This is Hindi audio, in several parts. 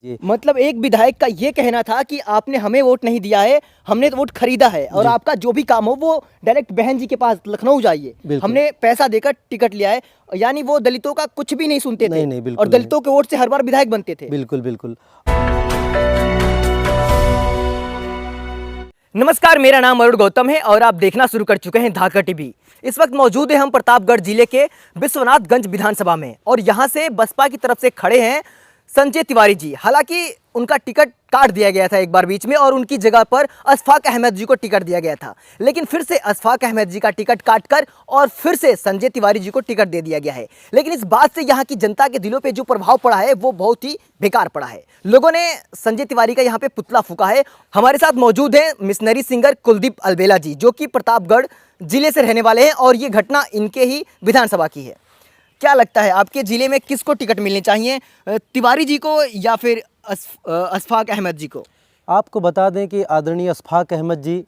जी। मतलब एक विधायक का ये कहना था कि आपने हमें वोट नहीं दिया है, हमने तो वोट खरीदा है और जी। आपका जो भी काम हो वो डायरेक्ट बहन जी के पास लखनऊ जाइए। बिल्कुल। हमने पैसा देकर टिकट लिया है, यानी वो दलितों का कुछ भी नहीं सुनते थे। नहीं, नहीं, और बिल्कुल नहीं। दलितों के वोट से हर बार विधायक बनते थे। बिल्कुल, बिल्कुल। नमस्कार, मेरा नाम अरुण गौतम है और आप देखना शुरू कर चुके हैं धाकर टीवी। इस वक्त मौजूद है हम प्रतापगढ़ जिले के विश्वनाथगंज विधानसभा में और यहाँ से बसपा की तरफ से खड़े हैं संजय तिवारी जी। हालांकि उनका टिकट काट दिया गया था एक बार बीच में और उनकी जगह पर अशफाक अहमद जी को टिकट दिया गया था, लेकिन फिर से अशफाक अहमद जी का टिकट काटकर और फिर से संजय तिवारी जी को टिकट दे दिया गया है। लेकिन इस बात से यहाँ की जनता के दिलों पे जो प्रभाव पड़ा है वो बहुत ही बेकार पड़ा है। लोगों ने संजय तिवारी का यहाँ पे पुतला फूका है। हमारे साथ मौजूद है मिशनरी सिंगर कुलदीप अलबेला जी, जो कि प्रतापगढ़ जिले से रहने वाले हैं और ये घटना इनके ही विधानसभा की है। क्या लगता है आपके जिले में किसको टिकट मिलनी चाहिए, तिवारी जी को या फिर अशफाक अहमद जी को? आपको बता दें कि आदरणीय अशफाक अहमद जी,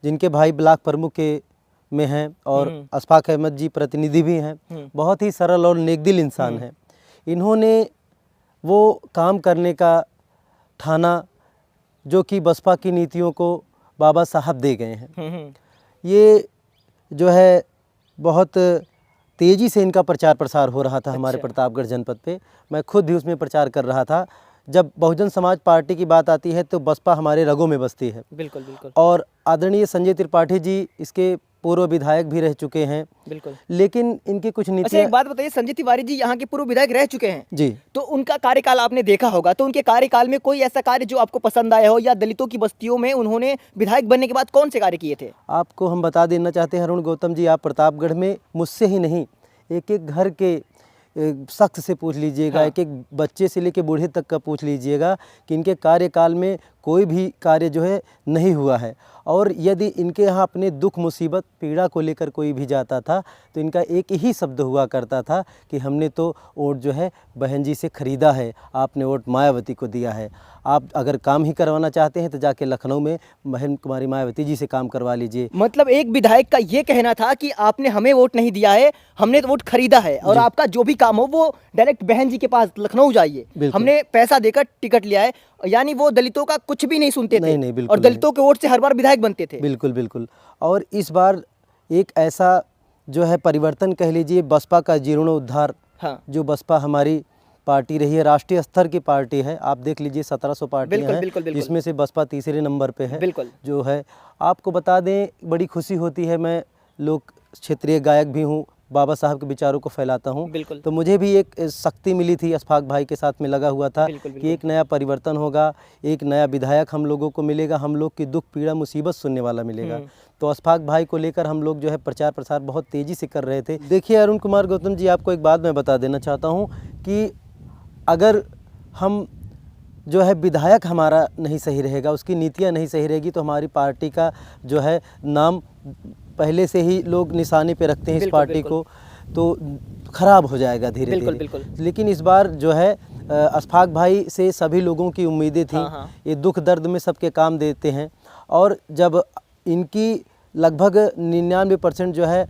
जिनके भाई ब्लॉक प्रमुख के में हैं और अशफाक अहमद जी प्रतिनिधि भी हैं, बहुत ही सरल और नेकदिल इंसान हैं। इन्होंने वो काम करने का ठाना जो कि बसपा की नीतियों को बाबा साहब दे गए हैं। ये जो है बहुत तेज़ी से इनका प्रचार प्रसार हो रहा था। हमारे प्रतापगढ़ जनपद पे मैं खुद भी उसमें प्रचार कर रहा था। जब बहुजन समाज पार्टी की बात आती है तो बसपा हमारे रगों में बसती है। बिल्कुल बिल्कुल। और आदरणीय संजय त्रिपाठी जी इसके पूर्व विधायक भी रह चुके हैं। बिल्कुल। लेकिन इनकी कुछ अच्छा, नीतियाँ। एक बात बताइए, संजय तिवारी जी यहाँ के पूर्व विधायक रह चुके हैं जी। तो उनका कार्यकाल आपने देखा होगा, तो उनके कार्यकाल में कोई ऐसा कार्य जो आपको पसंद आया हो, या दलितों की बस्तियों में उन्होंने विधायक बनने के बाद कौन से कार्य किए थे? आपको हम बता देना चाहते हैं अरुण गौतम जी, आप प्रतापगढ़ में मुझसे ही नहीं, एक एक घर के शख्स से पूछ लीजिएगा, एक एक बच्चे से लेके बूढ़े तक का पूछ लीजिएगा कि इनके कार्यकाल में कोई भी कार्य जो है नहीं हुआ है। और यदि इनके यहाँ अपने दुख मुसीबत पीड़ा को लेकर कोई भी जाता था तो इनका एक ही शब्द हुआ करता था कि हमने तो वोट जो है बहन जी से ख़रीदा है, आपने वोट मायावती को दिया है। आप अगर काम ही करवाना चाहते हैं तो जाके लखनऊ में बहन कुमारी मायावती जी से काम करवा लीजिए। मतलब एक विधायक का ये कहना था कि आपने हमें वोट नहीं दिया है, हमने तो वोट खरीदा है और आपका जो भी काम हो वो डायरेक्ट बहन जी के पास लखनऊ जाइए। हमने पैसा देकर टिकट लिया है, यानी वो दलितों का कुछ भी नहीं सुनते थे। नहीं, बिल्कुल और दलितों के वोट से हर बार विधायक बनते थे। बिल्कुल बिल्कुल। और इस बार एक ऐसा जो है परिवर्तन कह लीजिए, बसपा का जीर्णोद्धार। जो बसपा हमारी पार्टी रही है, राष्ट्रीय स्तर की पार्टी है। आप देख लीजिए 1700 पार्टियां हैं, जिसमें से बसपा तीसरे नंबर पे है। जो है आपको बता दें, बड़ी खुशी होती है। मैं लोक क्षेत्रीय गायक भी हूँ, बाबा साहब के विचारों को फैलाता हूँ, तो मुझे भी एक शक्ति मिली थी। अशफाक भाई के साथ में लगा हुआ था कि एक नया परिवर्तन होगा, एक नया विधायक हम लोगों को मिलेगा, हम लोग की दुख पीड़ा मुसीबत सुनने वाला मिलेगा। तो अशफाक भाई को लेकर हम लोग जो है प्रचार प्रसार बहुत तेज़ी से कर रहे थे। देखिए अरुण कुमार गौतम जी, आपको एक बात मैं बता देना चाहता हूँ कि अगर हम जो है विधायक हमारा नहीं सही रहेगा, उसकी नीतियाँ नहीं सही रहेगी, तो हमारी पार्टी का जो है नाम पहले से ही लोग निशाने पे रखते हैं इस पार्टी को, तो ख़राब हो जाएगा धीरे धीरे। लेकिन इस बार जो है अशफाक भाई से सभी लोगों की उम्मीदें थी। ये दुख दर्द में सबके काम देते हैं और जब इनकी लगभग 99% जो है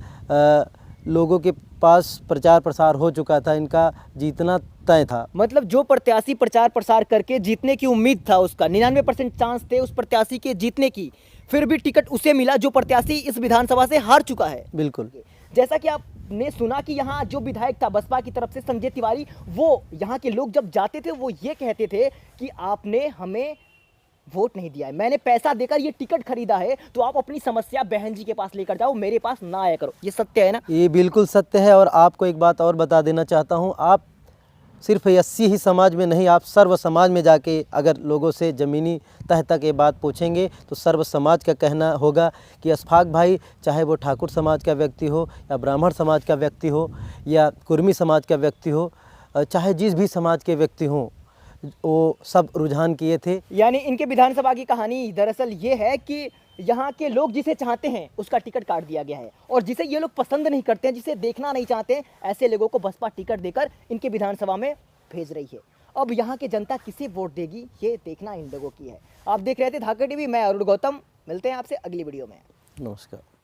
लोगों के पास प्रचार प्रसार हो चुका था, इनका जीतना तय था। मतलब जो प्रत्याशी प्रचार प्रसार करके जीतने की उम्मीद था, उसका 99% चांस थे उस प्रत्याशी के जीतने की, फिर भी टिकट उसे मिला जो प्रत्याशी इस विधानसभा से हार चुका है। बिल्कुल। जैसा कि आपने सुना कि यहाँ जो विधायक था बसपा की तरफ से संजय तिवारी, वो यहाँ के लोग जब जाते थे वो ये कहते थे कि आपने हमें वोट नहीं दिया है, मैंने पैसा देकर ये टिकट खरीदा है, तो आप अपनी समस्या बहन जी के पास लेकर जाओ, मेरे पास ना आया करो। ये सत्य है ना? ये बिल्कुल सत्य है। और आपको एक बात और बता देना चाहता हूँ, आप सिर्फ एससी ही समाज में नहीं, आप सर्व समाज में जाके अगर लोगों से ज़मीनी तह तक ये बात पूछेंगे तो सर्व समाज का कहना होगा कि अशफाक भाई, चाहे वो ठाकुर समाज का व्यक्ति हो या ब्राह्मण समाज का व्यक्ति हो या कुर्मी समाज का व्यक्ति हो, चाहे जिस भी समाज के व्यक्ति हों, वो सब रुझान किए थे। यानी इनके विधानसभा की कहानी दरअसल ये है कि यहाँ के लोग जिसे चाहते हैं उसका टिकट काट दिया गया है, और जिसे ये लोग पसंद नहीं करते हैं, जिसे देखना नहीं चाहते हैं, ऐसे लोगों को बसपा टिकट देकर इनके विधानसभा में भेज रही है। अब यहाँ की जनता किसे वोट देगी ये देखना इन लोगों की है। आप देख रहे थे धाकर टीवी, मैं अरुण गौतम। मिलते हैं आपसे अगली वीडियो में। नमस्कार।